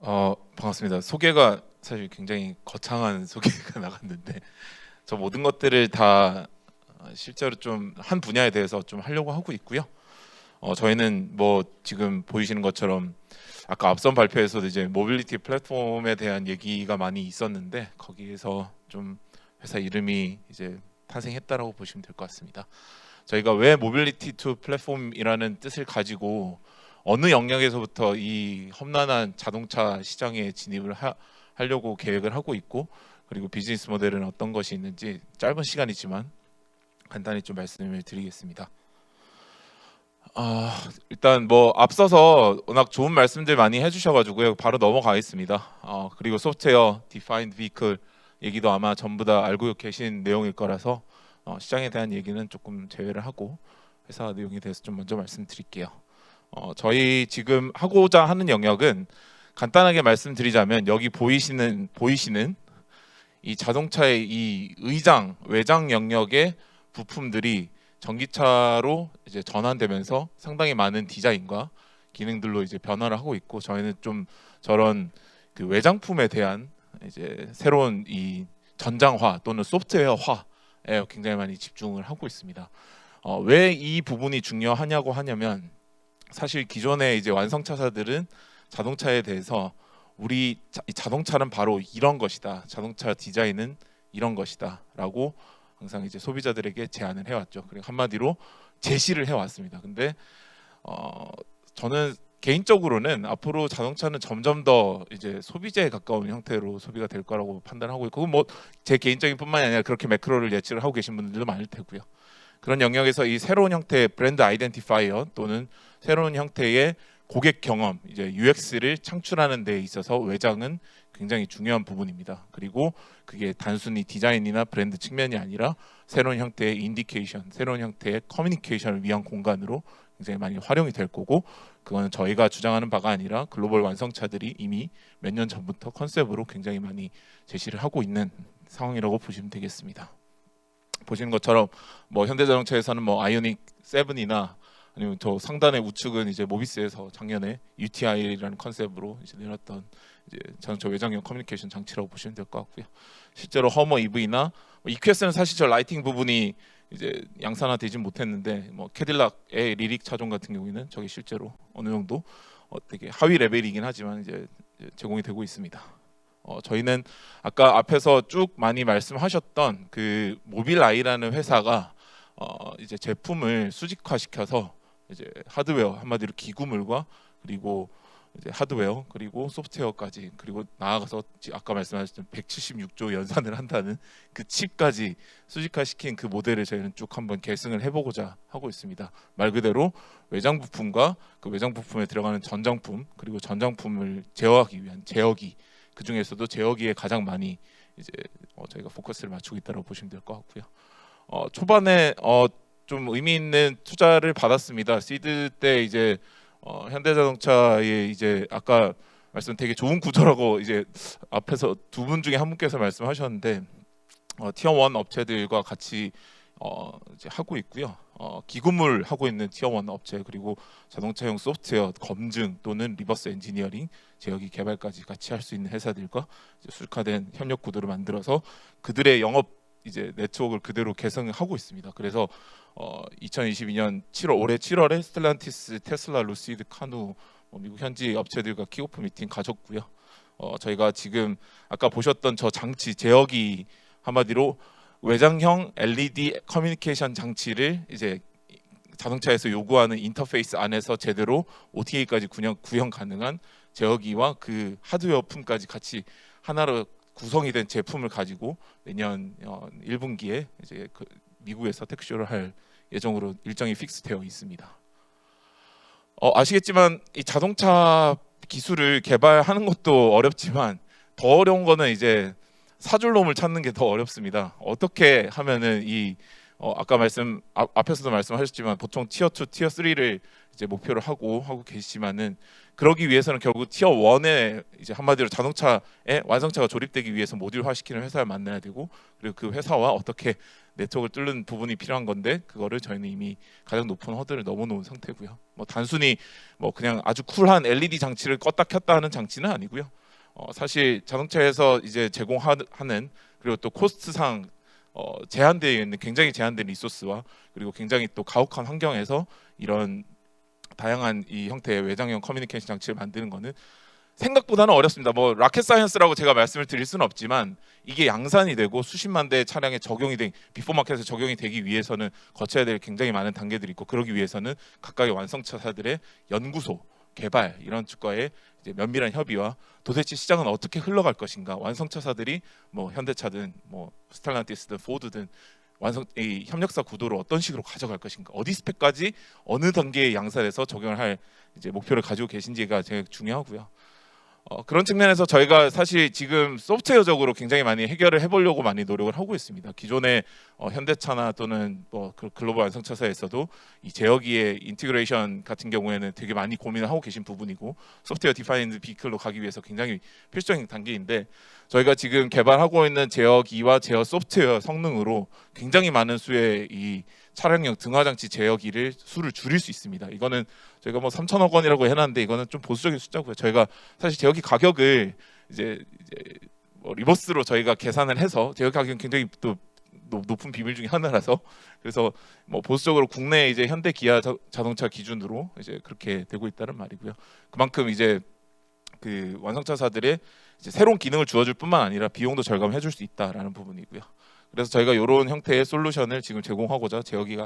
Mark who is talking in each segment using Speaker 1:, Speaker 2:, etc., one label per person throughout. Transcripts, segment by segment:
Speaker 1: 반갑습니다. 소개가 사실 굉장히 거창한 소개가 나갔는데 저 모든 것들을 다 실제로 좀 한 분야에 대해서 좀 하려고 하고 있고요. 저희는 뭐 지금 보이시는 것처럼 아까 앞선 발표에서도 이제 모빌리티 플랫폼에 대한 얘기가 많이 있었는데 거기에서 좀 회사 이름이 이제 탄생했다라고 보시면 될 것 같습니다. 저희가 왜 모빌리티 투 플랫폼이라는 뜻을 가지고 어느 영역에서부터 이 험난한 자동차 시장에 진입을 하려고 계획을 하고 있고, 그리고 비즈니스 모델은 어떤 것이 있는지 짧은 시간이지만 간단히 좀 말씀을 드리겠습니다. 일단 뭐 앞서서 워낙 좋은 말씀들 많이 해주셔가지고요, 바로 넘어가겠습니다. 그리고 소프트웨어 디파인드 비클 얘기도 아마 전부 다 알고 계신 내용일 거라서 시장에 대한 얘기는 조금 제외를 하고 회사 내용에 대해서 좀 먼저 말씀드릴게요. 저희 지금 하고자 하는 영역은 간단하게 말씀드리자면 여기 보이시는 이 자동차의 이 의장, 외장 영역의 부품들이 전기차로 이제 전환되면서 상당히 많은 디자인과 기능들로 이제 변화를 하고 있고, 저희는 좀 저런 그 외장품에 대한 이제 새로운 이 전장화 또는 소프트웨어화에 굉장히 많이 집중을 하고 있습니다. 왜 이 부분이 중요하냐고 하냐면, 사실 기존의 이제 완성차사들은 자동차에 대해서 자동차는 바로 이런 것이다, 자동차 디자인은 이런 것이다라고 항상 이제 소비자들에게 제안을 해왔죠. 그리고 한마디로 제시를 해왔습니다. 근데 저는 개인적으로는 앞으로 자동차는 점점 더 이제 소비자에 가까운 형태로 소비가 될 거라고 판단하고 있고, 뭐 제 개인적인 뿐만이 아니라 그렇게 매크로를 예측을 하고 계신 분들도 많을 테고요. 그런 영역에서 이 새로운 형태의 브랜드 아이덴티파이어 또는 새로운 형태의 고객 경험, 이제 UX를 창출하는 데 있어서 외장은 굉장히 중요한 부분입니다. 그리고 그게 단순히 디자인이나 브랜드 측면이 아니라 새로운 형태의 인디케이션, 새로운 형태의 커뮤니케이션을 위한 공간으로 굉장히 많이 활용이 될 거고, 그거는 저희가 주장하는 바가 아니라 글로벌 완성차들이 이미 몇 년 전부터 컨셉으로 굉장히 많이 제시를 하고 있는 상황이라고 보시면 되겠습니다. 보시는 것처럼 뭐 현대자동차에서는 뭐 아이오닉 7이나 아니면 저 상단의 우측은 이제 모비스에서 작년에 UTI라는 컨셉으로 이제 내놨던 이제 자동차 외장형 커뮤니케이션 장치라고 보시면 될 것 같고요. 실제로 허머 EV나 EQS는 사실 저 라이팅 부분이 이제 양산화되지 못했는데, 뭐 캐딜락의 리릭 차종 같은 경우에는 저게 실제로 어느 정도 되게 하위 레벨이긴 하지만 이제 제공이 되고 있습니다. 저희는 아까 앞에서 쭉 많이 말씀하셨던 그 모빌아이라는 회사가 이제 제품을 수직화시켜서 이제 하드웨어, 한마디로 기구물과 그리고 이제 하드웨어 그리고 소프트웨어까지, 그리고 나아가서 아까 말씀하셨던 176조 연산을 한다는 그 칩까지 수직화시킨 그 모델을 저희는 쭉 한번 계승을 해보고자 하고 있습니다. 말 그대로 외장 부품과 그 외장 부품에 들어가는 전장품, 그리고 전장품을 제어하기 위한 제어기, 그 중에서도 제어기에 가장 많이 이제 저희가 포커스를 맞추고 있다고 보시면 될 것 같고요. 초반에 좀 의미 있는 투자를 받았습니다. 시드 때 이제 현대자동차의 이제 아까 말씀 되게 좋은 구조라고 이제 앞에서 두 분 중에 한 분께서 말씀하셨는데, 티어 1 업체들과 같이 이제 하고 있고요. 기구물 하고 있는 티어 1 업체, 그리고 자동차용 소프트웨어 검증 또는 리버스 엔지니어링, 제어기 개발까지 같이 할 수 있는 회사들과 이제 수직화된 협력 구도를 만들어서 그들의 영업 이제 네트워크를 그대로 개성하고 있습니다. 그래서 2022년 7월, 올해 7월에 스텔란티스, 테슬라, 루시드, 카누, 미국 현지 업체들과 킥오프 미팅 가졌고요. 저희가 지금 아까 보셨던 저 장치 제어기, 한마디로 외장형 LED 커뮤니케이션 장치를 이제 자동차에서 요구하는 인터페이스 안에서 제대로 OTA까지 구현 가능한 제어기와 그 하드웨어 품까지 같이 하나로 구성이 된 제품을 가지고 내년 1분기에 이제 미국에서 택쇼를 할 예정으로 일정이 픽스되어 있습니다. 아시겠지만 이 자동차 기술을 개발하는 것도 어렵지만 더 어려운 거는 이제 사줄놈을 찾는 게 더 어렵습니다. 어떻게 하면은 이 아까 앞에서도 말씀하셨지만 보통 티어 2, 티어 3를 이제 목표로 하고 계시지만은 그러기 위해서는 결국 티어 1에 이제 한마디로 자동차의 완성차가 조립되기 위해서 모듈화 시키는 회사를 만나야 되고, 그리고 그 회사와 어떻게 네트워크를 뚫는 부분이 필요한 건데, 그거를 저희는 이미 가장 높은 허들을 넘어놓은 상태고요. 뭐 단순히 뭐 그냥 아주 쿨한 LED 장치를 껐다 켰다 하는 장치는 아니고요. 사실 자동차에서 이제 제공하는, 그리고 또 코스트상 제한되어 있는, 굉장히 제한된 리소스와, 그리고 굉장히 또 가혹한 환경에서 이런 다양한 이 형태의 외장형 커뮤니케이션 장치를 만드는 거는 생각보다는 어렵습니다. 뭐 라켓 사이언스라고 제가 말씀을 드릴 수는 없지만, 이게 양산이 되고 수십만 대의 차량에 적용이 된, 비포 마켓에 적용이 되기 위해서는 거쳐야 될 굉장히 많은 단계들이 있고, 그러기 위해서는 각각의 완성차사들의 연구소, 개발 이런 측과의 이제 면밀한 협의와, 도대체 시장은 어떻게 흘러갈 것인가, 완성차사들이 뭐 현대차든 뭐 스텔란티스든 포드든 이 협력사 구도를 어떤 식으로 가져갈 것인가, 어디 스펙까지 어느 단계의 양산에서 적용을 할 이제 목표를 가지고 계신지가 제일 중요하고요. 그런 측면에서 저희가 사실 지금 소프트웨어적으로 굉장히 많이 해결을 해보려고 많이 노력을 하고 있습니다. 기존의 현대차나 또는 뭐 글로벌 완성차사에서도 이 제어기의 인티그레이션 같은 경우에는 되게 많이 고민을 하고 계신 부분이고, 소프트웨어 디파인드 비클로 가기 위해서 굉장히 필수적인 단계인데, 저희가 지금 개발하고 있는 제어기와 제어 소프트웨어 성능으로 굉장히 많은 수의 이 차량용 등화장치 제어기를 수를 줄일 수 있습니다. 이거는 저희가 뭐 3천억 원이라고 해놨는데, 이거는 좀 보수적인 숫자고요. 저희가 사실 제어기 가격을 이제 뭐 리버스로 저희가 계산을 해서, 제어기 가격은 굉장히 또 높은 비밀 중에 하나라서, 그래서 뭐 보수적으로 국내 이제 현대 기아 자동차 기준으로 이제 그렇게 되고 있다는 말이고요. 그만큼 이제 그 완성차사들의 이제 새로운 기능을 주어줄 뿐만 아니라 비용도 절감해 줄 수 있다라는 부분이고요. 그래서 저희가 이런 형태의 솔루션을 지금 제공하고자 제어기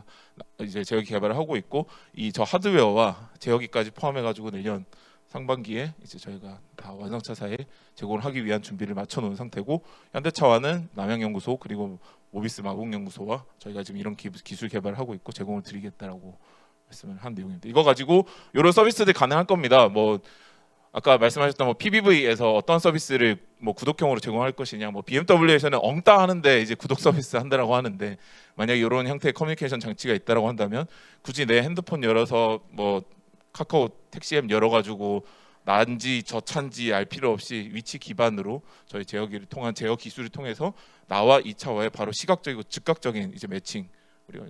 Speaker 1: 개발을 하고 있고, 이 저 하드웨어와 제어기까지 포함해 가지고 내년 상반기에 이제 저희가 다 완성차사에 제공을 하기 위한 준비를 마쳐 놓은 상태고, 현대차와는 남양연구소 그리고 모비스 마곡연구소와 저희가 지금 이런 기술 개발을 하고 있고 제공을 드리겠다라고 말씀을 한 내용입니다. 이거 가지고 이런 서비스들 가능할 겁니다. 뭐 아까 말씀하셨던 뭐 PBV에서 어떤 서비스를 뭐 구독형으로 제공할 것이냐, 뭐 BMW에서는 엉따 하는데 이제 구독 서비스 한다라고 하는데, 만약에 이런 형태의 커뮤니케이션 장치가 있다라고 한다면 굳이 내 핸드폰 열어서 뭐 카카오 택시 앱 열어가지고 난지 저차인지 알 필요 없이 위치 기반으로 저희 제어기를 통한 제어 기술을 통해서 나와 이 차와의 바로 시각적이고 즉각적인 이제 매칭 우리가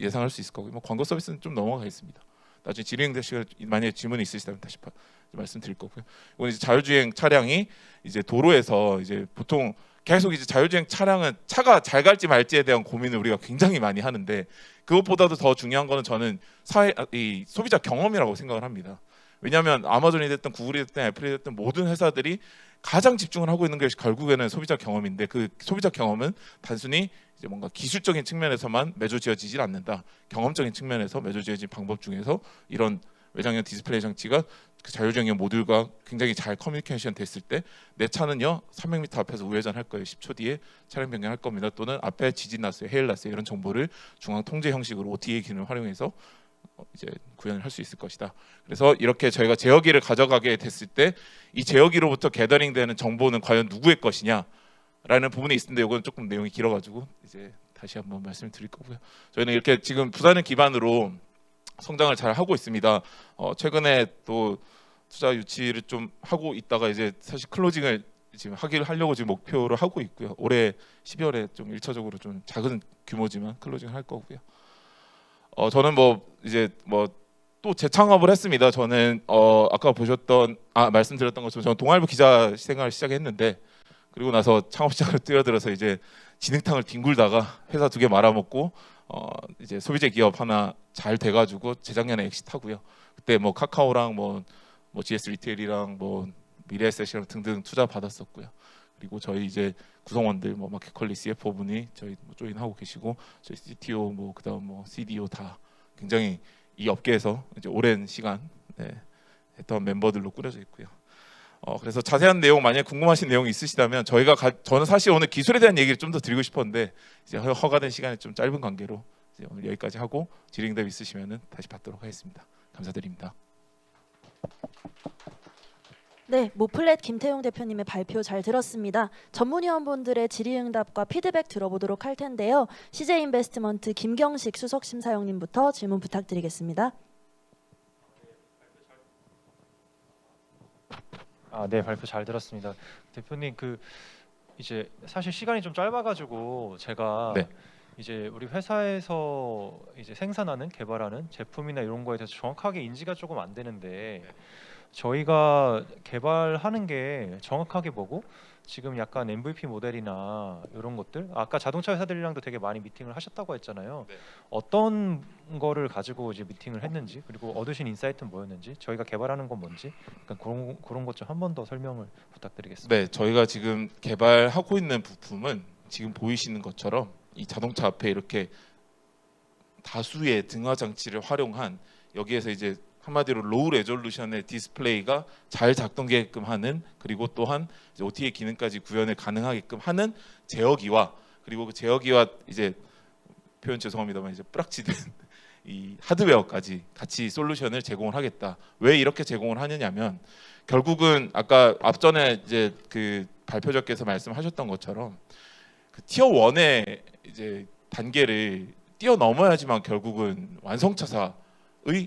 Speaker 1: 예상할 수 있을 거고, 뭐 광고 서비스는 좀 넘어가겠습니다. 나중에 질의응답 시간 만약에 질문이 있으시다면 다시 말씀드릴 거고요. 이건 이제 자율주행 차량이 이제 도로에서 이제 보통 계속 이제 자율주행 차량은 차가 잘 갈지 말지에 대한 고민을 우리가 굉장히 많이 하는데, 그것보다도 더 중요한 거는 저는 이 소비자 경험이라고 생각을 합니다. 왜냐하면 아마존이 됐든 구글이 됐든 애플이 됐든 모든 회사들이 가장 집중을 하고 있는 것이 결국에는 소비자 경험인데, 그 소비자 경험은 단순히 이제 뭔가 기술적인 측면에서만 맺어지어지질 않는다. 경험적인 측면에서 맺어지어진 방법 중에서 이런 외장형 디스플레이 장치가 그 자율주행 모듈과 굉장히 잘 커뮤니케이션 됐을 때, 내 차는요 300m 앞에서 우회전할 거예요, 10초 뒤에 차량 변경할 겁니다, 또는 앞에 지진 났어요, 해일 났어요, 이런 정보를 중앙 통제 형식으로 OTA 기능을 활용해서 이제 구현을 할 수 있을 것이다. 그래서 이렇게 저희가 제어기를 가져가게 됐을 때 이 제어기로부터 게더링되는 정보는 과연 누구의 것이냐라는 부분이 있는데, 이건 조금 내용이 길어가지고 이제 다시 한번 말씀을 드릴 거고요. 저희는 이렇게 지금 부산을 기반으로 성장을 잘 하고 있습니다. 최근에 또 투자 유치를 좀 하고 있다가 이제 사실 클로징을 지금 하려고 지금 목표를 하고 있고요. 올해 12월에 좀 1차적으로 좀 작은 규모지만 클로징을 할 거고요. 저는 뭐 이제 뭐 또 재창업을 했습니다. 저는 아까 보셨던 말씀드렸던 것처럼 저는 동아일보 기자 생활을 시작했는데, 그리고 나서 창업시장을 뛰어들어서 이제 진흙탕을 뒹굴다가 회사 2개 말아먹고 이제 소비재 기업 하나 잘 돼가지고 재작년에 엑시트하고요. 그때 뭐 카카오랑 뭐 GS 리테일이랑 뭐 미래에셋이랑 등등 투자 받았었고요. 그리고 저희 이제 구성원들 뭐 마켓컬리 CFO 분이 저희 뭐 조인하고 계시고, 저희 CTO 뭐 그다음 뭐 CDO 다 굉장히 이 업계에서 이제 오랜 시간 했던 멤버들로 꾸려져 있고요. 그래서 자세한 내용 만약에 궁금하신 내용이 있으시다면 저는 사실 오늘 기술에 대한 얘기를 좀 더 드리고 싶었는데, 이제 허가된 시간이 좀 짧은 관계로 이제 오늘 여기까지 하고, 질의응답 있으시면은 다시 받도록 하겠습니다. 감사드립니다.
Speaker 2: 네, 모플렛 김태용 대표님의 발표 잘 들었습니다. 전문위원분들의 질의응답과 피드백 들어보도록 할 텐데요. CJ인베스트먼트 김경식 수석심사위원님부터 질문 부탁드리겠습니다.
Speaker 3: 네, 발표 잘 들었습니다. 대표님 이제 사실 시간이 좀 짧아가지고 제가
Speaker 1: 네.
Speaker 3: 이제 우리 회사에서 이제 생산하는 개발하는 제품이나 이런 거에 대해서 정확하게 인지가 조금 안 되는데 저희가 개발하는 게 정확하게 뭐고 지금 약간 MVP 모델이나 이런 것들 아까 자동차 회사들이랑도 되게 많이 미팅을 하셨다고 했잖아요.
Speaker 1: 네.
Speaker 3: 어떤 거를 가지고 이제 미팅을 했는지 그리고 얻으신 인사이트는 뭐였는지 저희가 개발하는 건 뭔지 그런 것 좀 한 번 더 설명을 부탁드리겠습니다.
Speaker 1: 네, 저희가 지금 개발하고 있는 부품은 지금 보이시는 것처럼 이 자동차 앞에 이렇게 다수의 등화 장치를 활용한 여기에서 이제 한마디로 로우 레졸루션의 디스플레이가 잘 작동되게끔 하는 그리고 또한 이제 OTA 기능까지 구현을 가능하게끔 하는 제어기와 그리고 그 제어기와 이제 표현 죄송합니다만 이제 뿌락치된 이 하드웨어까지 같이 솔루션을 제공을 하겠다. 왜 이렇게 제공을 하느냐면 결국은 아까 앞전에 이제 그 발표자께서 말씀하셨던 것처럼 그 티어 1의 이제 단계를 뛰어넘어야지만 결국은 완성차사의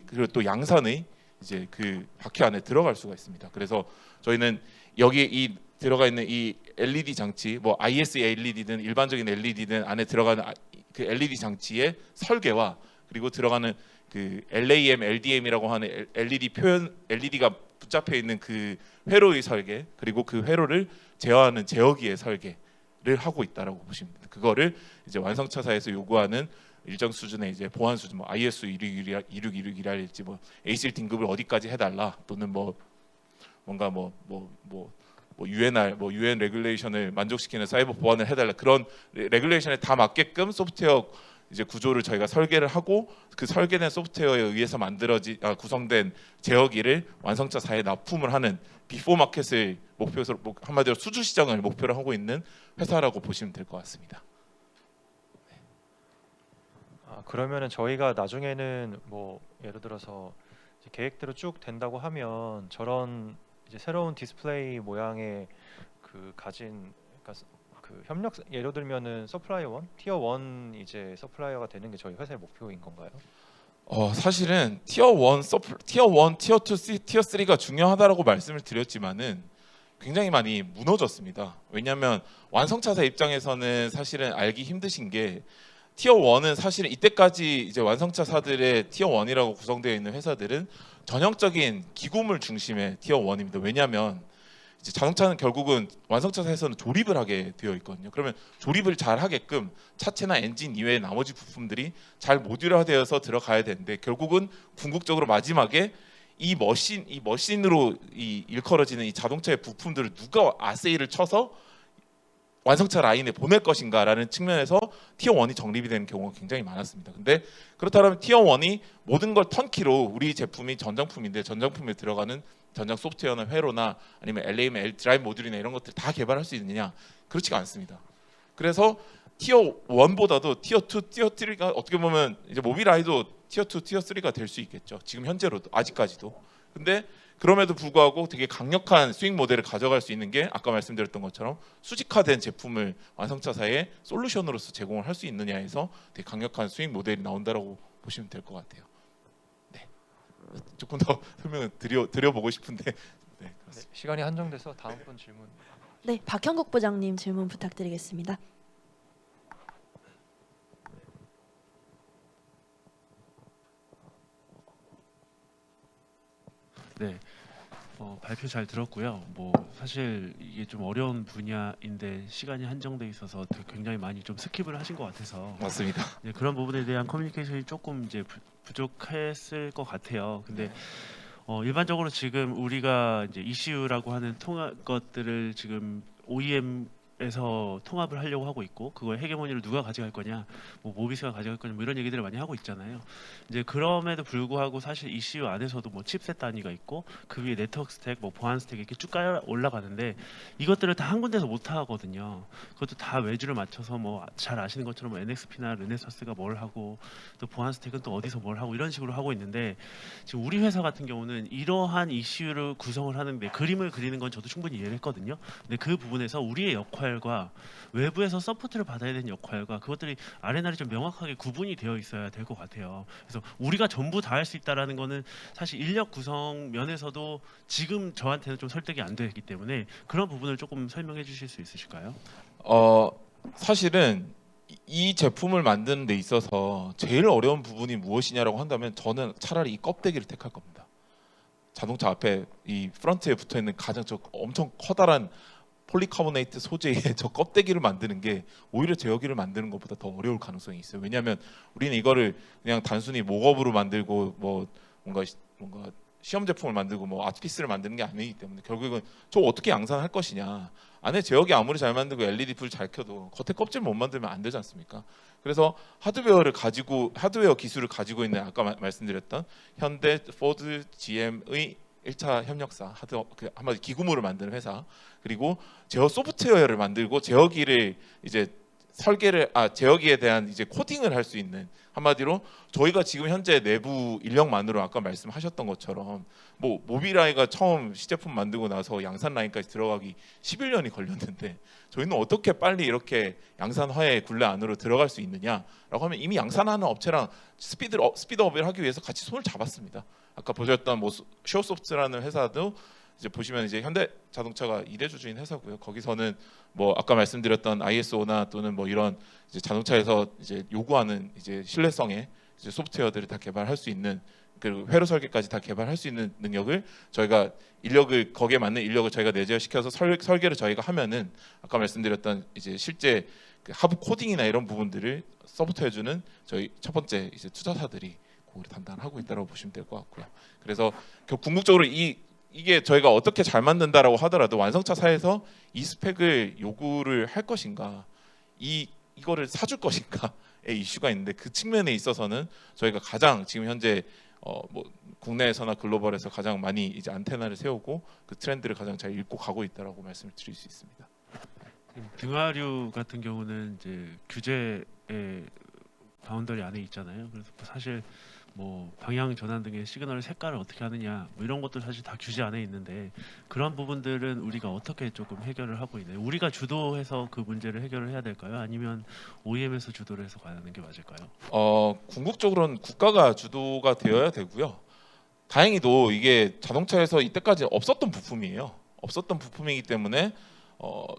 Speaker 1: 그리고 또 양산의 이제 그 바퀴 안에 들어갈 수가 있습니다. 그래서 저희는 여기 이 들어가 있는 이 LED 장치, 뭐 IS LED든 일반적인 LED든 안에 들어가는 그 LED 장치의 설계와 그리고 들어가는 그 LAM, LDM이라고 하는 LED 표현 LED가 붙잡혀 있는 그 회로의 설계 그리고 그 회로를 제어하는 제어기의 설계를 하고 있다라고 보시면 됩니다. 그거를 이제 완성차사에서 요구하는 일정 수준의 이제 보안 수준, 뭐 ISO 26261이랄지 뭐 ASIL 등급을 어디까지 해달라 또는 뭐 뭔가 UN 레귤레이션을 만족시키는 사이버 보안을 해달라 그런 레귤레이션에 다 맞게끔 소프트웨어 이제 구조를 저희가 설계를 하고 그 설계된 소프트웨어에 의해서 구성된 제어기를 완성차사에 납품을 하는 비포 마켓을 목표로 한마디로 수주 시장을 목표로 하고 있는 회사라고 보시면 될 것 같습니다.
Speaker 3: 그러면은 저희가 나중에는 뭐 예를 들어서 이제 계획대로 쭉 된다고 하면 저런 이제 새로운 디스플레이 모양의 그 가진 그러니까 그 협력 예를 들면은 서플라이어 1, 티어 1 이제 서플라이어가 되는 게 저희 회사의 목표인 건가요?
Speaker 1: 사실은 티어 1, 티어 2, 티어 3가 중요하다라고 말씀을 드렸지만은 굉장히 많이 무너졌습니다. 왜냐하면 완성차사 입장에서는 사실은 알기 힘드신 게 티어 1은 사실은 이때까지 이제 완성차사들의 티어 1이라고 구성되어 있는 회사들은 전형적인 기구물 중심의 티어 1입니다. 왜냐하면 이제 자동차는 결국은 완성차사에서는 조립을 하게 되어 있거든요. 그러면 조립을 잘 하게끔 차체나 엔진 이외의 나머지 부품들이 잘 모듈화되어서 들어가야 되는데 결국은 궁극적으로 마지막에 이 머신으로 일컬어지는 이 자동차의 부품들을 누가 아세이를 쳐서 완성차 라인에 보낼 것인가라는 측면에서 티어 1이 정립이 되는 경우가 굉장히 많았습니다. 근데 그렇다면 티어 1이 모든 걸 턴키로 우리 제품이 전장품인데 전장품에 들어가는 전장 소프트웨어나 회로나 아니면 LAM, 드라이브 모듈이나 이런 것들 다 개발할 수 있느냐? 그렇지가 않습니다. 그래서 티어 1보다도 티어 2, 티어 3가 어떻게 보면 이제 모빌아이도 티어 2, 티어 3가 될 수 있겠죠. 지금 현재로도 아직까지도. 근데 그럼에도 불구하고 되게 강력한 수익 모델을 가져갈 수 있는 게 아까 말씀드렸던 것처럼 수직화된 제품을 완성차사의 솔루션으로서 제공을 할 수 있느냐에서 되게 강력한 수익 모델이 나온다라고 보시면 될 것 같아요. 네, 조금 더 설명을 드려보고 싶은데 네,
Speaker 3: 네, 시간이 한정돼서 다음 분 질문.
Speaker 2: 네, 박형국 부장님 질문 부탁드리겠습니다.
Speaker 4: 네, 발표 잘 들었고요. 뭐 사실 이게 좀 어려운 분야인데 시간이 한정돼 있어서 되게 굉장히 많이 좀 스킵을 하신 것 같아서
Speaker 1: 맞습니다.
Speaker 4: 네, 그런 부분에 대한 커뮤니케이션이 조금 이제 부족했을 것 같아요. 근데 일반적으로 지금 우리가 이제 ECU라고 하는 것들을 지금 OEM에서 통합을 하려고 하고 있고 그거의 헤게모니를 누가 가져갈 거냐, 뭐 모비스가 가져갈 거냐, 뭐 이런 얘기들을 많이 하고 있잖아요. 이제 그럼에도 불구하고 사실 ECU 안에서도 뭐 칩셋 단위가 있고 그 위에 네트워크 스택, 뭐 보안 스택 이렇게 쭉 깔아 올라가는데 이것들을 다 한 군데서 못 하거든요. 그것도 다 외주를 맞춰서 뭐 잘 아시는 것처럼 뭐 NXP나 르네사스가 뭘 하고 또 보안 스택은 또 어디서 뭘 하고 이런 식으로 하고 있는데 지금 우리 회사 같은 경우는 이러한 ECU를 구성을 하는데 그림을 그리는 건 저도 충분히 이해를 했거든요. 근데 그 부분에서 우리의 역할 역할과 외부에서 서포트를 받아야 되는 역할과 그것들이 아레나리 좀 명확하게 구분이 되어 있어야 될 것 같아요. 그래서 우리가 전부 다 할 수 있다라는 거는 사실 인력 구성 면에서도 지금 저한테는 좀 설득이 안 되기 때문에 그런 부분을 조금 설명해 주실 수 있으실까요?
Speaker 1: 사실은 이 제품을 만드는 데 있어서 제일 어려운 부분이 무엇이냐라고 한다면 저는 차라리 이 껍데기를 택할 겁니다. 자동차 앞에 이 프런트에 붙어 있는 가장 저 엄청 커다란 폴리카보네이트 소재의 저 껍데기를 만드는 게 오히려 제어기를 만드는 것보다 더 어려울 가능성이 있어요. 왜냐하면 우리는 이거를 그냥 단순히 목업으로 만들고 뭐 뭔가 시험 제품을 만들고 뭐 아트피스를 만드는 게 아니기 때문에 결국은 저 어떻게 양산할 것이냐. 안에 제어기 아무리 잘 만들고 LED 불 잘 켜도 겉에 껍질 못 만들면 안 되지 않습니까? 그래서 하드웨어 기술을 가지고 있는 아까 말씀드렸던 현대, 포드, GM의 1차 협력사, 한마디 기구물을 만드는 회사, 그리고 제어 소프트웨어를 만들고 제어기를 이제 제어기에 대한 이제 코딩을 할 수 있는, 한마디로 저희가 지금 현재 내부 인력만으로 아까 말씀하셨던 것처럼 뭐 모빌아이가 처음 시제품 만들고 나서 양산 라인까지 들어가기 11년이 걸렸는데 저희는 어떻게 빨리 이렇게 양산화의 굴레 안으로 들어갈 수 있느냐라고 하면 이미 양산하는 업체랑 스피드업을 하기 위해서 같이 손을 잡았습니다. 아까 보셨던 뭐 슈어소프트라는 회사도 이제 보시면 이제 현대자동차가 이대주주인 회사고요. 거기서는 뭐 아까 말씀드렸던 ISO나 또는 뭐 이런 이제 자동차에서 이제 요구하는 이제 신뢰성의 이제 소프트웨어들을 다 개발할 수 있는, 그리고 회로 설계까지 다 개발할 수 있는 능력을 저희가 거기에 맞는 인력을 저희가 내재시켜서 설계를 저희가 하면은 아까 말씀드렸던 이제 실제 그 하부 코딩이나 이런 부분들을 서포트해주는 저희 첫 번째 이제 투자사들이 그거를 담당하고 있다고 보시면 될 것 같고요. 그래서 궁극적으로 이게 저희가 어떻게 잘 만든다라고 하더라도 완성차사에서 이 스펙을 요구를 할 것인가, 이거를 사줄 것인가의 이슈가 있는데, 그 측면에 있어서는 저희가 가장 지금 현재 뭐 국내에서나 글로벌에서 가장 많이 이제 안테나를 세우고 그 트렌드를 가장 잘 읽고 가고 있다라고 말씀을 드릴 수 있습니다.
Speaker 4: 등하류 같은 경우는 이제 규제의 바운더리 안에 있잖아요. 그래서 사실 뭐 방향 전환 등의 시그널 색깔을 어떻게 하느냐 뭐 이런 것도 사실 다 규제 안에 있는데 그런 부분들은 우리가 어떻게 조금 해결을 하고 있나요? 우리가 주도해서 그 문제를 해결을 해야 될까요? 아니면 OEM에서 주도를 해서 가는 게 맞을까요?
Speaker 1: 궁극적으로는 국가가 주도가 되어야 되고요. 다행히도 이게 자동차에서 이때까지 없었던 부품이에요. 없었던 부품이기 때문에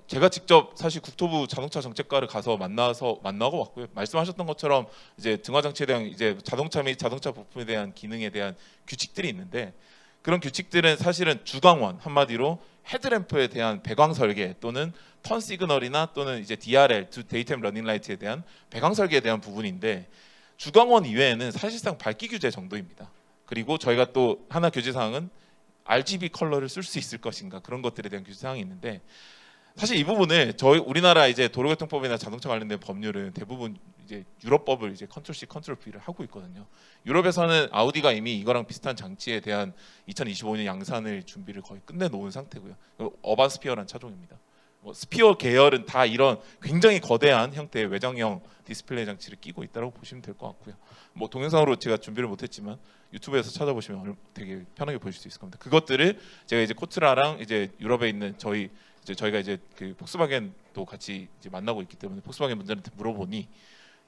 Speaker 1: 제가 직접 사실 국토부 자동차 정책과를 가서 만나고 왔고요. 말씀하셨던 것처럼 이제 등화 장치에 대한 이제 자동차 및 자동차 부품에 대한 기능에 대한 규칙들이 있는데, 그런 규칙들은 사실은 주광원, 한마디로 헤드램프에 대한 배광 설계 또는 턴 시그널이나 또는 이제 DRL, 데이템 러닝 라이트에 대한 배광 설계에 대한 부분인데, 주광원 이외에는 사실상 밝기 규제 정도입니다. 그리고 저희가 또 하나 규제 사항은 RGB 컬러를 쓸 수 있을 것인가, 그런 것들에 대한 규제 사항이 있는데, 사실 이 부분을 우리나라 이제 도로교통법이나 자동차 관련된 법률은 대부분 이제 유럽법을 이제 컨트롤 C, 컨트롤 V를 하고 있거든요. 유럽에서는 아우디가 이미 이거랑 비슷한 장치에 대한 2025년 양산을 준비를 거의 끝내놓은 상태고요. 어반 스피어라는 차종입니다. 뭐 스피어 계열은 다 이런 굉장히 거대한 형태의 외장형 디스플레이 장치를 끼고 있다고 보시면 될 것 같고요. 뭐 동영상으로 제가 준비를 못했지만 유튜브에서 찾아보시면 되게 편하게 보실 수 있을 겁니다. 그것들을 제가 이제 코트라랑 이제 유럽에 있는 저희가 이제 그 폭스바겐도 같이 이제 만나고 있기 때문에 폭스바겐 분들한테 물어보니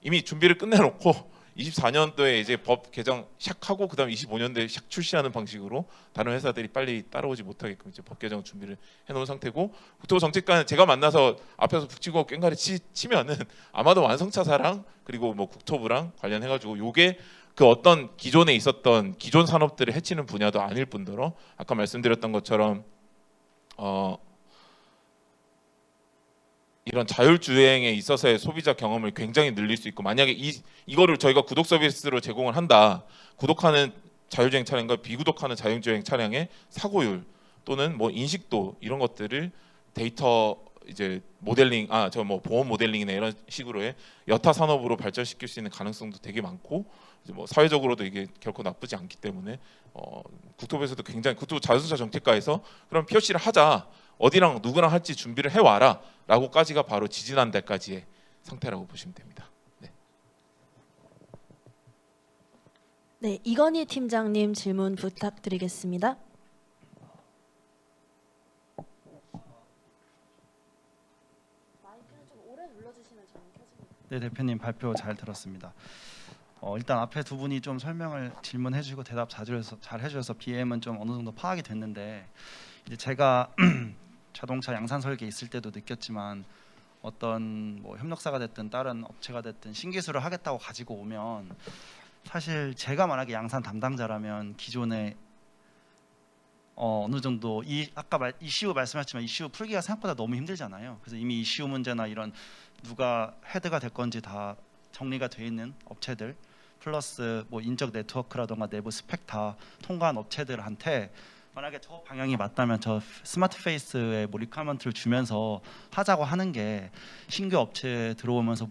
Speaker 1: 이미 준비를 끝내놓고 24년도에 이제 법 개정 샥하고 그다음 25년도에 샥 출시하는 방식으로 다른 회사들이 빨리 따라오지 못하게끔 이제 법 개정 준비를 해놓은 상태고, 국토부 정책관은 제가 만나서 앞에서 북치고 꽹가리 치면은 아마도 완성차사랑 그리고 뭐 국토부랑 관련해가지고 요게 그 어떤 기존에 있었던 기존 산업들을 해치는 분야도 아닐 뿐더러 아까 말씀드렸던 것처럼 이런 자율주행에 있어서의 소비자 경험을 굉장히 늘릴 수 있고, 만약에 이거를 저희가 구독 서비스로 제공을 한다, 구독하는 자율주행 차량과 비구독하는 자율주행 차량의 사고율 또는 뭐 인식도 이런 것들을 데이터 이제 모델링, 뭐 보험 모델링이나 이런 식으로의 여타 산업으로 발전시킬 수 있는 가능성도 되게 많고, 이제 뭐 사회적으로도 이게 결코 나쁘지 않기 때문에 국토부에서도 굉장히, 국토부 자동차 정책과에서 그럼 POC를 하자, 어디랑 누구랑 할지 준비를 해와라 라고까지가 바로 지지난달까지의 상태라고 보시면 됩니다.
Speaker 2: 네, 이건희 팀장님 질문 부탁드리겠습니다.
Speaker 5: 네, 대표님 발표 잘 들었습니다. 일단 앞에 두 분이 좀 질문해주시고 대답 잘 해주셔서 BM은 좀 어느 정도 파악이 됐는데 이제 제가 자동차 양산 설계 있을 때도 느꼈지만 어떤 뭐 협력사가 됐든 다른 업체가 됐든 신기술을 하겠다고 가지고 오면 사실 제가 만약에 양산 담당자라면 기존에 어느 정도 아까 이슈 말씀하셨지만 이슈 풀기가 생각보다 너무 힘들잖아요. 그래서 이미 이슈 문제나 이런 누가 헤드가 될 건지 다 정리가 돼 있는 업체들 플러스 뭐 인적 네트워크라던가 내부 스펙 다 통과한 업체들한테 만약에 저 방향이 맞다면 저 스마트 페이스의 뭐 리퀘어먼트를 주면서 하자고 하는 게 신규 업체에 들어오면서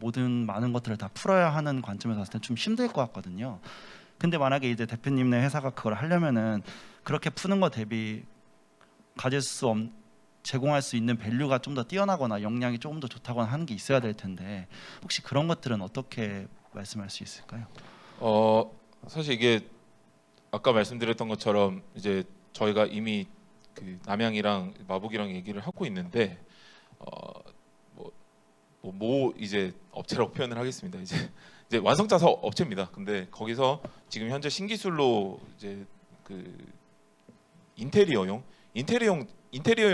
Speaker 5: 많은 것들을 다 풀어야 하는 관점에서 봤을 때 좀 힘들 것 같거든요. 근데 만약에 이제 대표님네 회사가 그걸 하려면은 그렇게 푸는 거 대비 제공할 수 있는 밸류가 좀 더 뛰어나거나 역량이 조금 더 좋다거나 하는 게 있어야 될 텐데 혹시 그런 것들은 어떻게 말씀할 수 있을까요?
Speaker 1: 사실 이게 아까 말씀드렸던 것처럼 이제 저희가 이미 그 남양이랑 마북이랑 얘기를 하고 있는데 이제 업체라고 표현을 하겠습니다. 이제 완성자사 업체입니다. 근데 거기서 지금 현재 신기술로 이제 그 인테리어용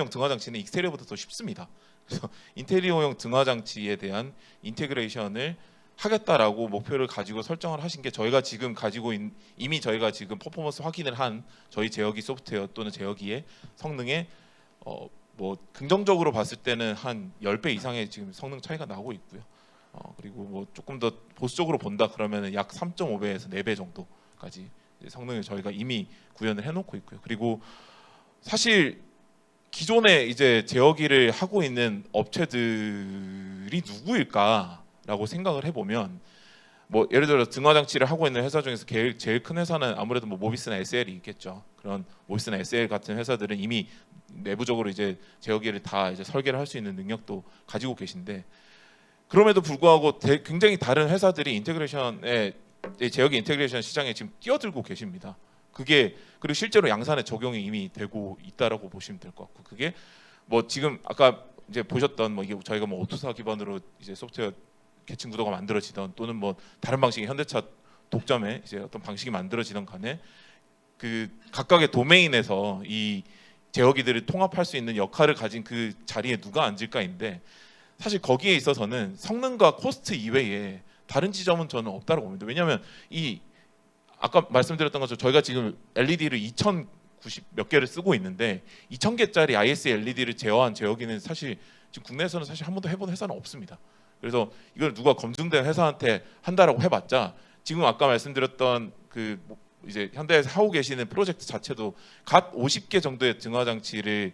Speaker 1: 등화장치는 익스테리어보다 더 쉽습니다. 그래서 인테리어용 등화장치에 대한 인테그레이션을 하겠다라고 목표를 가지고 설정을 하신 게 저희가 지금 이미 저희가 지금 퍼포먼스 확인을 한 저희 제어기 소프트웨어 또는 제어기의 성능에 뭐 긍정적으로 봤을 때는 한 10배 이상의 지금 성능 차이가 나고 있고요. 그리고 뭐 조금 더 보수적으로 본다 그러면은 약 3.5배에서 4배 정도까지 성능을 저희가 이미 구현을 해놓고 있고요. 그리고 사실 기존에 이제 제어기를 하고 있는 업체들이 누구일까라고 생각을 해보면 뭐 예를 들어 등화장치를 하고 있는 회사 중에서 제일 큰 회사는 아무래도 뭐 모비스나 SL이 있겠죠. 그런 모비스나 SL 같은 회사들은 이미 내부적으로 이제 제어기를 다 이제 설계를 할 수 있는 능력도 가지고 계신데 그럼에도 불구하고 굉장히 다른 회사들이 제어기 인테그레이션 시장에 지금 뛰어들고 계십니다. 그리고 실제로 양산에 적용이 이미 되고 있다라고 보시면 될 것 같고 그게 뭐 지금 아까 이제 보셨던 뭐 이게 저희가 뭐 오토사 기반으로 이제 소프트웨어 계층 구도가 만들어지던 또는 뭐 다른 방식의 현대차 독점의 이제 어떤 방식이 만들어지던 간에 그 각각의 도메인에서 이 제어기들을 통합할 수 있는 역할을 가진 그 자리에 누가 앉을까인데 사실 거기에 있어서는 성능과 코스트 이외에 다른 지점은 저는 없다고 봅니다. 왜냐하면 아까 말씀드렸던 것처럼 저희가 지금 LED를 2090 몇 개를 쓰고 있는데 2000개짜리 IS LED를 제어한 제어기는 사실 지금 국내에서는 사실 한 번도 해본 회사는 없습니다. 그래서 이걸 누가 검증된 회사한테 한다라고 해봤자 지금 아까 말씀드렸던 그 이제 현대에서 하고 계시는 프로젝트 자체도 갓 50개 정도의 등화장치에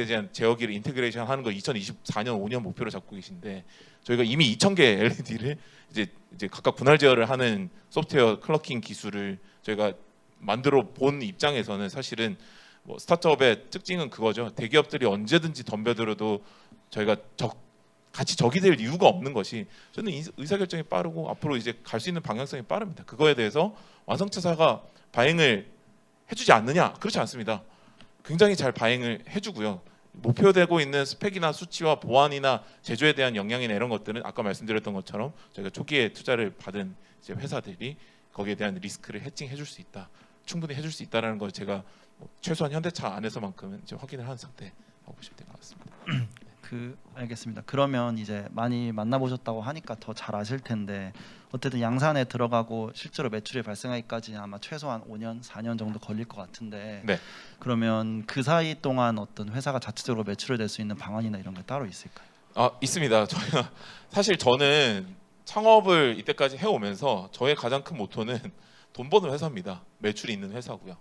Speaker 1: 대한 제어기를 인테그레이션 하는 거 2024년 5년 목표로 잡고 계신데 저희가 이미 2000개 LED를 이제 각각 분할 제어를 하는 소프트웨어 클러킹 기술을 저희가 만들어 본 입장에서는 사실은 뭐 스타트업의 특징은 그거죠. 대기업들이 언제든지 덤벼들어도 저희가 같이 적이 될 이유가 없는 것이 저는 의사결정이 빠르고 앞으로 이제 갈 수 있는 방향성이 빠릅니다. 그거에 대해서 완성차사가 바행을 해주지 않느냐? 그렇지 않습니다. 굉장히 잘 바행을 해주고요. 목표되고 있는 스펙이나 수치와 보안이나 제조에 대한 역량이나 이런 것들은 아까 말씀드렸던 것처럼 저희가 초기에 투자를 받은 이제 회사들이 거기에 대한 리스크를 해칭해줄 수 있다, 충분히 해줄 수 있다라는 걸 제가 최소한 현대차 안에서만큼은 이제 확인을 한 상태라고 보시면 될 것 같습니다.
Speaker 5: 알겠습니다. 그러면 이제 많이 만나보셨다고 하니까 더 잘 아실 텐데 어쨌든 양산에 들어가고 실제로 매출이 발생하기까지 아마 최소한 5년, 4년 정도 걸릴 것 같은데
Speaker 1: 네.
Speaker 5: 그러면 그 사이 동안 어떤 회사가 자체적으로 매출을 낼 수 있는 방안이나 이런 게 따로 있을까요?
Speaker 1: 있습니다. 저는 창업을 이때까지 해오면서 저의 가장 큰 모토는 돈 버는 회사입니다. 매출이 있는 회사고요.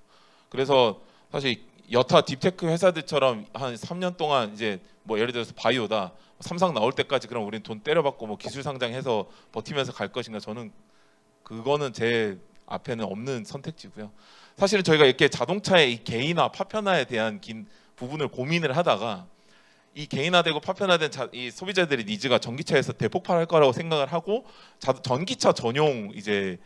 Speaker 1: 그래서 사실 여타 딥테크 회사들처럼 한 3년 동안 이제 뭐 예를 들어서 바이오다 삼성 나올 때까지 그럼 우리는 돈 때려받고 뭐 기술 상장해서 버티면서 갈 것인가 저는 그거는 제 앞에는 없는 선택지고요. 사실은 저희가 이렇게 자동차의 이 개인화 파편화에 대한 긴 부분을 고민을 하다가 이 개인화되고 파편화된 이 소비자들의 니즈가 전기차에서 대폭발할 거라고 생각을 하고 전기차 전용 이제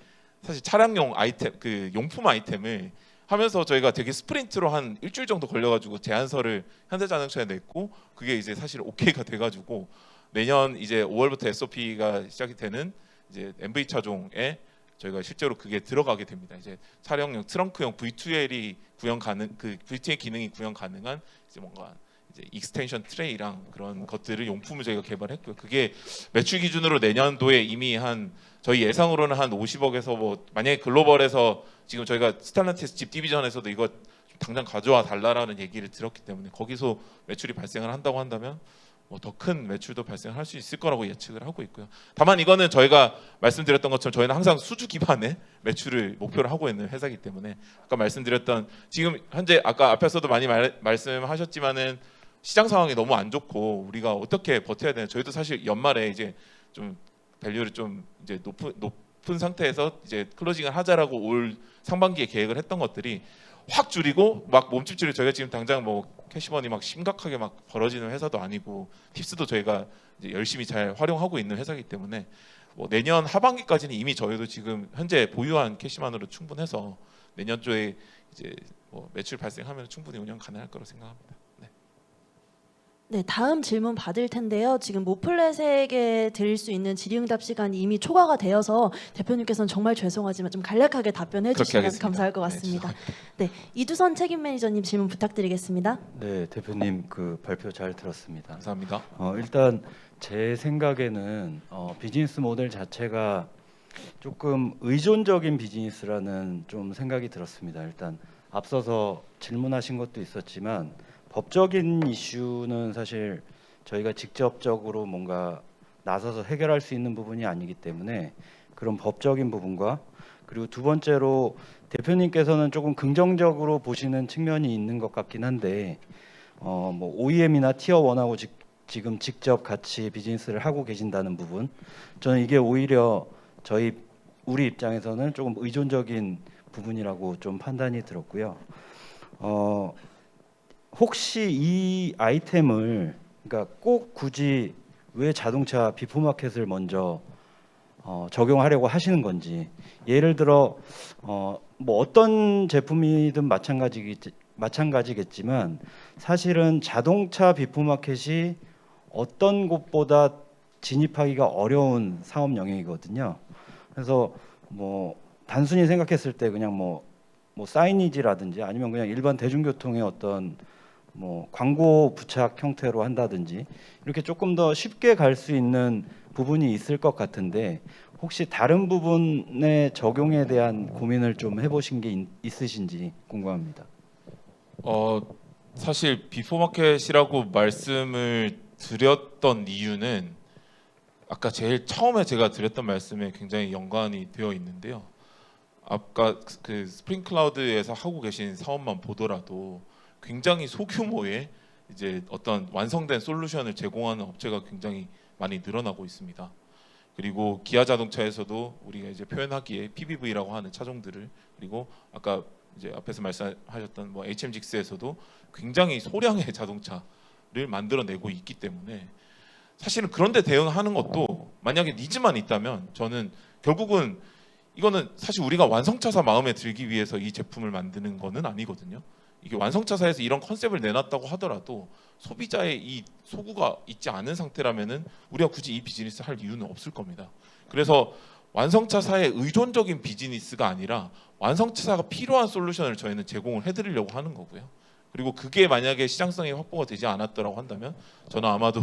Speaker 1: 사실 차량용 아이템 그 용품 아이템을 하면서 저희가 되게 스프린트로 한 일주일 정도 걸려가지고 제안서를 현대자동차에 냈고 그게 이제 사실 오케이가 돼가지고 내년 이제 5월부터 SOP가 시작이 되는 이제 MV 차종에 저희가 실제로 그게 들어가게 됩니다. 이제 차량용 트렁크용 V2L이 구현 가능 그 V2L 기능이 구현 가능한 이제 뭔가 이제 익스텐션 트레이랑 그런 것들을 용품을 저희가 개발했고요. 그게 매출 기준으로 내년도에 이미 한 저희 예상으로는 한 50억에서 뭐 만약에 글로벌에서 지금 저희가 스텔란티스 집 디비전에서도 이거 좀 당장 가져와 달라라는 얘기를 들었기 때문에 거기서 매출이 발생을 한다고 한다면 뭐 더 큰 매출도 발생할 수 있을 거라고 예측을 하고 있고요. 다만 이거는 저희가 말씀드렸던 것처럼 저희는 항상 수주 기반의 매출을 목표로 하고 있는 회사이기 때문에 아까 말씀드렸던 지금 현재 아까 앞에서도 많이 말씀하셨지만은 시장 상황이 너무 안 좋고 우리가 어떻게 버텨야 되나 저희도 사실 연말에 이제 좀 밸류를 좀 이제 높은 상태에서 이제 클로징을 하자라고 올 상반기에 계획을 했던 것들이 확 줄이고 막 몸집질을 저희가 지금 당장 뭐 캐시번이 막 심각하게 막 벌어지는 회사도 아니고 팁스도 저희가 이제 열심히 잘 활용하고 있는 회사이기 때문에 뭐 내년 하반기까지는 이미 저희도 지금 현재 보유한 캐시만으로 충분해서 내년 초에 이제 뭐 매출 발생하면 충분히 운영 가능할 거라고 생각합니다. 네.
Speaker 2: 네, 다음 질문 받을 텐데요. 지금 모플렛에게 드릴 수 있는 질의응답 시간이 이미 초과가 되어서 대표님께서는 정말 죄송하지만 좀 간략하게 답변해
Speaker 1: 그렇게
Speaker 2: 주시면
Speaker 1: 하겠습니다.
Speaker 2: 감사할 것 같습니다. 네, 이두선 책임 매니저님 질문 부탁드리겠습니다.
Speaker 6: 네, 대표님 그 발표 잘 들었습니다.
Speaker 1: 감사합니다.
Speaker 6: 일단 제 생각에는 비즈니스 모델 자체가 조금 의존적인 비즈니스라는 좀 생각이 들었습니다. 일단 앞서서 질문하신 것도 있었지만 법적인 이슈는 사실 저희가 직접적으로 뭔가 나서서 해결할 수 있는 부분이 아니기 때문에 그런 법적인 부분과 그리고 두 번째로 대표님께서는 조금 긍정적으로 보시는 측면이 있는 것 같긴 한데 뭐 OEM이나 티어 1하고 지금 직접 같이 비즈니스를 하고 계신다는 부분 저는 이게 오히려 우리 입장에서는 조금 의존적인 부분이라고 좀 판단이 들었고요. 혹시 이 아이템을 그러니까 꼭 굳이 왜 자동차 비포마켓을 먼저 적용하려고 하시는 건지 예를 들어 뭐 어떤 제품이든 마찬가지겠지만 사실은 자동차 비포마켓이 어떤 곳보다 진입하기가 어려운 사업 영역이거든요. 그래서 뭐 단순히 생각했을 때 그냥 뭐 사이니지라든지 아니면 그냥 일반 대중교통의 어떤 뭐 광고 부착 형태로 한다든지 이렇게 조금 더 쉽게 갈 수 있는 부분이 있을 것 같은데 혹시 다른 부분의 적용에 대한 고민을 좀 해보신 게 있으신지 궁금합니다.
Speaker 1: 사실 비포마켓이라고 말씀을 드렸던 이유는 아까 제일 처음에 제가 드렸던 말씀에 굉장히 연관이 되어 있는데요. 아까 그 스프링 클라우드에서 하고 계신 사업만 보더라도 굉장히 소규모의 이제 어떤 완성된 솔루션을 제공하는 업체가 굉장히 많이 늘어나고 있습니다. 그리고 기아 자동차에서도 우리가 이제 표현하기에 PBV라고 하는 차종들을 그리고 아까 이제 앞에서 말씀하셨던 뭐 HMGX에서도 굉장히 소량의 자동차를 만들어내고 있기 때문에 사실은 그런데 대응하는 것도 만약에 니즈만 있다면 저는 결국은 이거는 사실 우리가 완성차사 마음에 들기 위해서 이 제품을 만드는 거는 아니거든요. 이게 완성차사에서 이런 컨셉을 내놨다고 하더라도 소비자의 이 소구가 있지 않은 상태라면은 우리가 굳이 이 비즈니스 할 이유는 없을 겁니다. 그래서 완성차사의 의존적인 비즈니스가 아니라 완성차사가 필요한 솔루션을 저희는 제공을 해드리려고 하는 거고요. 그리고 그게 만약에 시장성이 확보가 되지 않았더라고 한다면 저는 아마도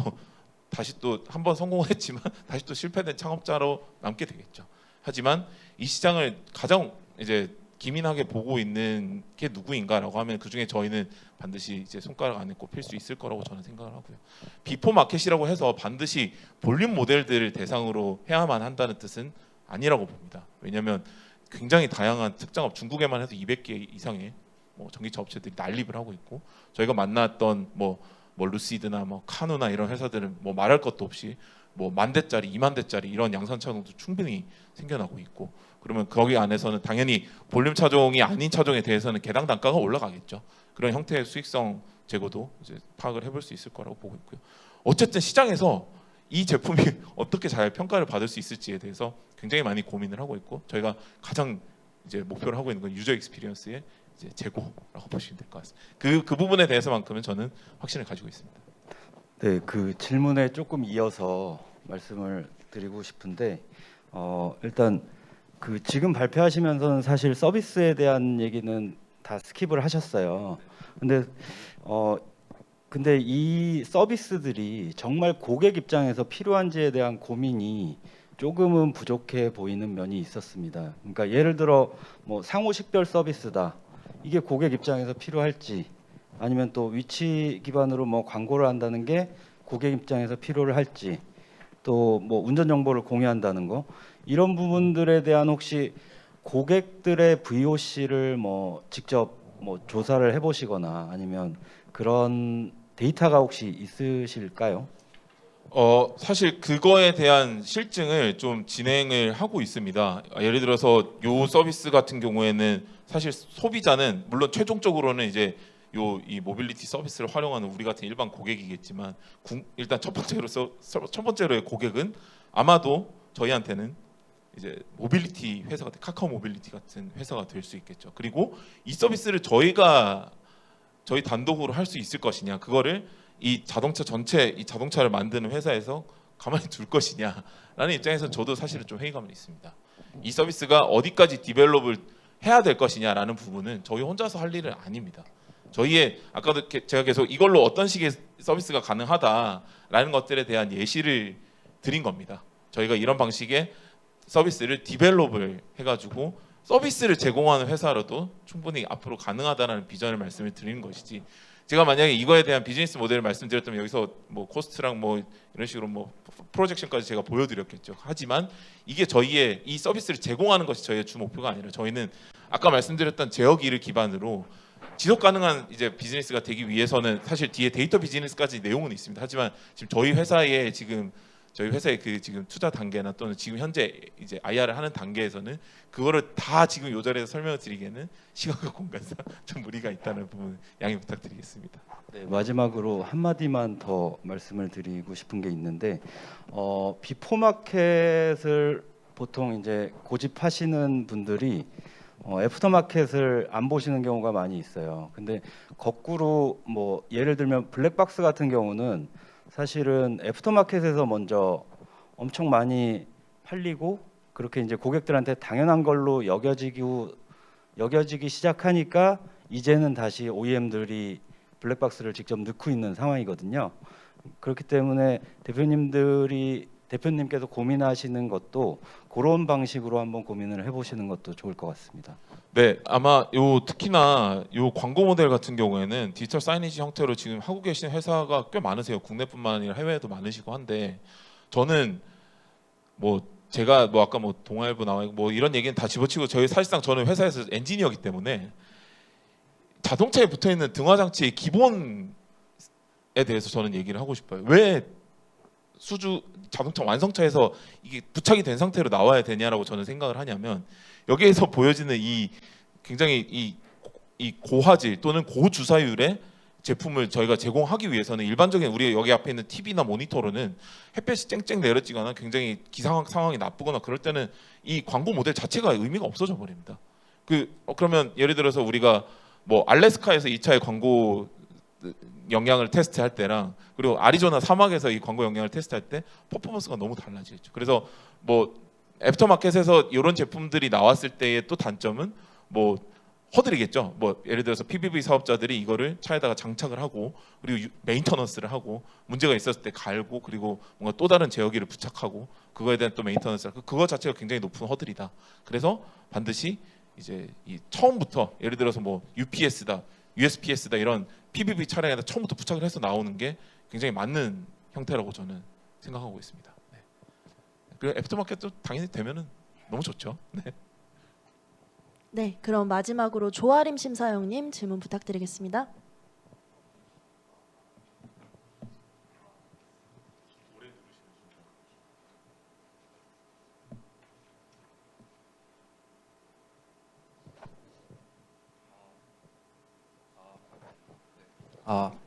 Speaker 1: 다시 또 한 번 성공을 했지만 다시 또 실패된 창업자로 남게 되겠죠. 하지만 이 시장을 가장 이제 기민하게 보고 있는 게 누구인가라고 하면 그 중에 저희는 반드시 이제 손가락 안에 꼽힐 수 있을 거라고 저는 생각을 하고요. 비포 마켓이라고 해서 반드시 볼륨 모델들을 대상으로 해야만 한다는 뜻은 아니라고 봅니다. 왜냐하면 굉장히 다양한 특장업 중국에만 해도 200개 이상의 뭐 전기차 업체들이 난립을 하고 있고 저희가 만났던 뭐 루시드나 뭐 카누나 이런 회사들은 뭐 말할 것도 없이 뭐 10,000대짜리, 20,000대짜리 이런 양산 차종도 충분히 생겨나고 있고 그러면 거기 안에서는 당연히 볼륨 차종이 아닌 차종에 대해서는 개당 단가가 올라가겠죠. 그런 형태의 수익성 제고도 이제 파악을 해볼 수 있을 거라고 보고 있고요. 어쨌든 시장에서 이 제품이 어떻게 잘 평가를 받을 수 있을지에 대해서 굉장히 많이 고민을 하고 있고 저희가 가장 이제 목표를 하고 있는 건 유저 익스피리언스의 이제 제고라고 보시면 될 것 같습니다. 그 부분에 대해서만큼은 저는 확신을 가지고 있습니다.
Speaker 6: 네, 그 질문에 조금 이어서 말씀을 드리고 싶은데 일단 그 지금 발표하시면서는 사실 서비스에 대한 얘기는 다 스킵을 하셨어요. 근데 근데 이 서비스들이 정말 고객 입장에서 필요한지에 대한 고민이 조금은 부족해 보이는 면이 있었습니다. 그러니까 예를 들어 뭐 상호 식별 서비스다. 이게 고객 입장에서 필요할지 아니면 또 위치 기반으로 뭐 광고를 한다는 게 고객 입장에서 필요를 할지 또 뭐 운전 정보를 공유한다는 거 이런 부분들에 대한 혹시 고객들의 VOC를 뭐 직접 뭐 조사를 해보시거나 아니면 그런 데이터가 혹시 있으실까요?
Speaker 1: 사실 그거에 대한 실증을 좀 진행을 하고 있습니다. 예를 들어서 요 서비스 같은 경우에는 사실 소비자는 물론 최종적으로는 이제 이 모빌리티 서비스를 활용하는 우리 같은 일반 고객이겠지만 일단 첫 번째로의 고객은 아마도 저희한테는 이제 모빌리티 회사 같은 카카오 모빌리티 같은 회사가 될 수 있겠죠. 그리고 이 서비스를 저희 단독으로 할 수 있을 것이냐, 그거를 이 자동차 전체 이 자동차를 만드는 회사에서 가만히 둘 것이냐라는 입장에서 저도 사실은 좀 회의감이 있습니다. 이 서비스가 어디까지 디벨롭을 해야 될 것이냐라는 부분은 저희 혼자서 할 일은 아닙니다. 아까도 제가 계속 이걸로 어떤 식의 서비스가 가능하다라는 것들에 대한 예시를 드린 겁니다. 저희가 이런 방식의 서비스를 디벨롭을 해가지고 서비스를 제공하는 회사로도 충분히 앞으로 가능하다는 비전을 말씀을 드리는 것이지, 제가 만약에 이거에 대한 비즈니스 모델을 말씀드렸다면 여기서 뭐 코스트랑 뭐 이런 식으로 뭐 프로젝션까지 제가 보여드렸겠죠. 하지만 이게 저희의 이 서비스를 제공하는 것이 저희의 주 목표가 아니라 저희는 아까 말씀드렸던 제어기를 기반으로 지속 가능한 이제 비즈니스가 되기 위해서는 사실 뒤에 데이터 비즈니스까지 내용은 있습니다. 하지만 지금 저희 회사의 그 지금 투자 단계나 또는 지금 현재 이제 IR을 하는 단계에서는 그거를 다 지금 요 자리에서 설명을 드리기에는 시간과 공간상 좀 무리가 있다는 부분 양해 부탁드리겠습니다.
Speaker 6: 네, 마지막으로 한 마디만 더 말씀을 드리고 싶은 게 있는데 비포마켓을 보통 이제 고집하시는 분들이 애프터마켓을 안 보시는 경우가 많이 있어요. 근데 거꾸로 뭐 예를 들면 블랙박스 같은 경우는 사실은 애프터마켓에서 먼저 엄청 많이 팔리고 그렇게 이제 고객들한테 당연한 걸로 여겨지기 시작하니까 이제는 다시 OEM들이 블랙박스를 직접 넣고 있는 상황이거든요. 그렇기 때문에 대표님께서 고민하시는 것도 그런 방식으로 한번 고민을 해보시는 것도 좋을 것 같습니다.
Speaker 1: 네, 아마 특히나 요 광고 모델 같은 경우에는 디지털 사이니지 형태로 지금 하고 계신 회사가 꽤 많으세요. 국내뿐만 아니라 해외에도 많으시고 한데, 저는 뭐 제가 뭐 아까 뭐 동아일보 나와 있고 뭐 이런 얘기는 다 집어치고 사실상 저는 회사에서 엔지니어이기 때문에 자동차에 붙어 있는 등화 장치의 기본에 대해서 저는 얘기를 하고 싶어요. 왜 자동차 완성차에서 이게 부착이 된 상태로 나와야 되냐라고 저는 생각을 하냐면, 여기에서 보여지는 굉장히 이 고화질 또는 고주사율의 제품을 저희가 제공하기 위해서는 일반적인 우리 여기 앞에 있는 TV나 모니터로는 햇볕이 쨍쨍 내려지거나 굉장히 상황이 나쁘거나 그럴 때는 이 광고 모델 자체가 의미가 없어져 버립니다. 그러면 예를 들어서 우리가 뭐 알래스카에서 이 차의 광고 영향을 테스트할 때랑 그리고 아리조나 사막에서 이 광고 영향을 테스트할 때 퍼포먼스가 너무 달라지죠. 그래서 뭐 애프터마켓에서 이런 제품들이 나왔을 때의 또 단점은 뭐 허들이겠죠. 뭐 예를 들어서 PBV 사업자들이 이거를 차에다가 장착을 하고 그리고 메인터넌스를 하고 문제가 있었을 때 갈고 그리고 뭔가 또 다른 제어기를 부착하고 그거에 대한 또 메인터넌스를 그거 자체가 굉장히 높은 허들이다. 그래서 반드시 이제 처음부터 예를 들어서 뭐 UPS다, USPS다 이런 PBV 차량에다 처음부터 부착을 해서 나오는 게 굉장히 맞는 형태라고 저는 생각하고 있습니다. 네. 그리고 애프터마켓도 당연히 되면은 너무 좋죠. 네.
Speaker 2: 네, 그럼 마지막으로 조아림 심사위원님 질문 부탁드리겠습니다.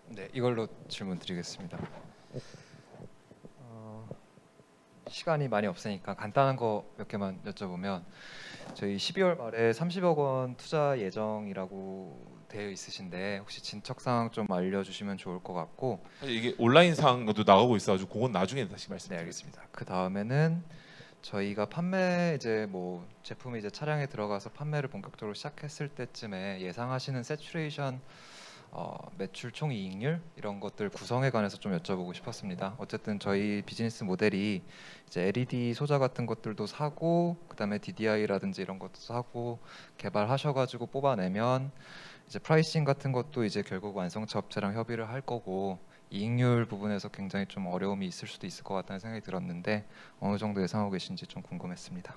Speaker 7: 네, 이걸로 질문 드리겠습니다. 시간이 많이 없으니까 간단한 거 몇 개만 여쭤보면, 저희 12월 말에 30억 원 투자 예정이라고 되어 있으신데 혹시 진척 상황 좀 알려주시면 좋을 것 같고.
Speaker 1: 사실 이게 온라인 상도 나가고 있어가지고 그건 나중에 다시
Speaker 7: 네,
Speaker 1: 말씀드리겠습니다.
Speaker 7: 알겠습니다. 그 다음에는 저희가 판매 이제 뭐 제품이 이제 차량에 들어가서 판매를 본격적으로 시작했을 때쯤에 예상하시는 세츄레이션 매출 총 이익률 이런 것들 구성에 관해서 좀 여쭤보고 싶었습니다. 어쨌든 저희 비즈니스 모델이 이제 LED 소자 같은 것들도 사고 그다음에 DDI라든지 이런 것도 사고 개발하셔가지고 뽑아내면 이제 프라이싱 같은 것도 이제 결국 완성차 업체랑 협의를 할 거고 이익률 부분에서 굉장히 좀 어려움이 있을 수도 있을 것 같다는 생각이 들었는데 어느 정도 예상하고 계신지 좀 궁금했습니다.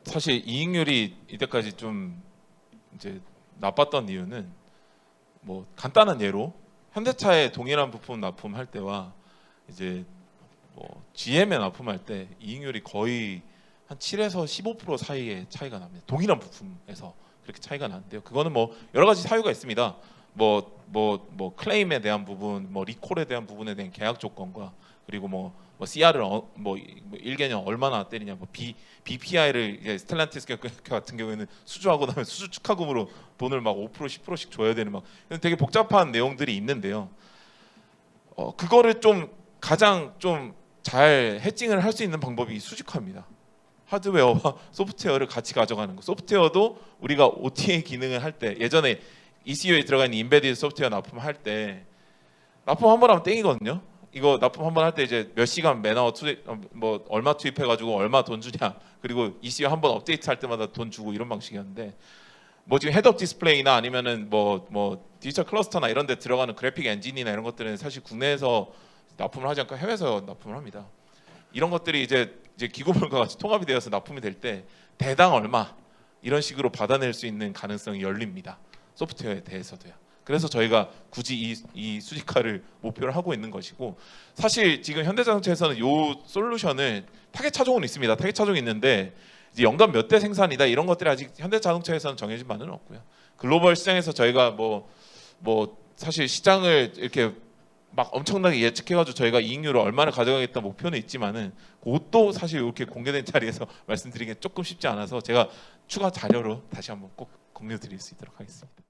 Speaker 1: 사실 이익률이 이때까지 좀 이제 나빴던 이유는 뭐 간단한 예로 현대차에 동일한 부품 납품할 때와 이제 뭐 GM에 납품할 때 이익률이 거의 한 7에서 15% 사이의 차이가 납니다. 동일한 부품에서 그렇게 차이가 나는데요. 그거는 뭐 여러 가지 사유가 있습니다. 뭐 클레임에 대한 부분, 뭐 리콜에 대한 부분에 대한 계약 조건과 그리고 뭐 CR을 뭐 1개년 얼마나 때리냐, 뭐 BPI를 이제 스텔란티스 같은 경우에는 수주하고 나면 수주 축하금으로 돈을 막 5% 10%씩 줘야 되는 막 되게 복잡한 내용들이 있는데요. 그거를 좀 가장 좀 잘 해칭을 할 수 있는 방법이 수직화입니다. 하드웨어와 소프트웨어를 같이 가져가는 거. 소프트웨어도 우리가 OTA 기능을 할 때 예전에 ECU에 들어가 있는 인베디드 소프트웨어 납품할 때 납품 한 번 하면 땡이거든요. 이거 납품 한 번 할 때 이제 몇 시간 매너 투입 뭐 얼마 투입해가지고 얼마 돈 주냐, 그리고 ECU 한 번 업데이트 할 때마다 돈 주고 이런 방식이었는데 뭐 지금 헤드업 디스플레이나 아니면은 뭐 디지털 클러스터나 이런 데 들어가는 그래픽 엔진이나 이런 것들은 사실 국내에서 납품을 하지 않고 해외에서 납품을 합니다. 이런 것들이 이제 기구물과 같이 통합이 되어서 납품이 될 때 대당 얼마 이런 식으로 받아낼 수 있는 가능성이 열립니다. 소프트웨어에 대해서도요. 그래서 저희가 굳이 이 수직화를 목표로 하고 있는 것이고, 사실 지금 현대자동차에서는 이 솔루션을 타겟 차종은 있습니다. 타겟 차종이 있는데 이제 연간 몇 대 생산이다 이런 것들이 아직 현대자동차에서는 정해진 바는 없고요. 글로벌 시장에서 저희가 뭐 사실 시장을 이렇게 막 엄청나게 예측해가지고 저희가 이익률을 얼마나 가져가겠다 목표는 있지만은 그것도 사실 이렇게 공개된 자리에서 말씀드리기는 조금 쉽지 않아서 제가 추가 자료로 다시 한번 꼭 공유드릴 수 있도록 하겠습니다.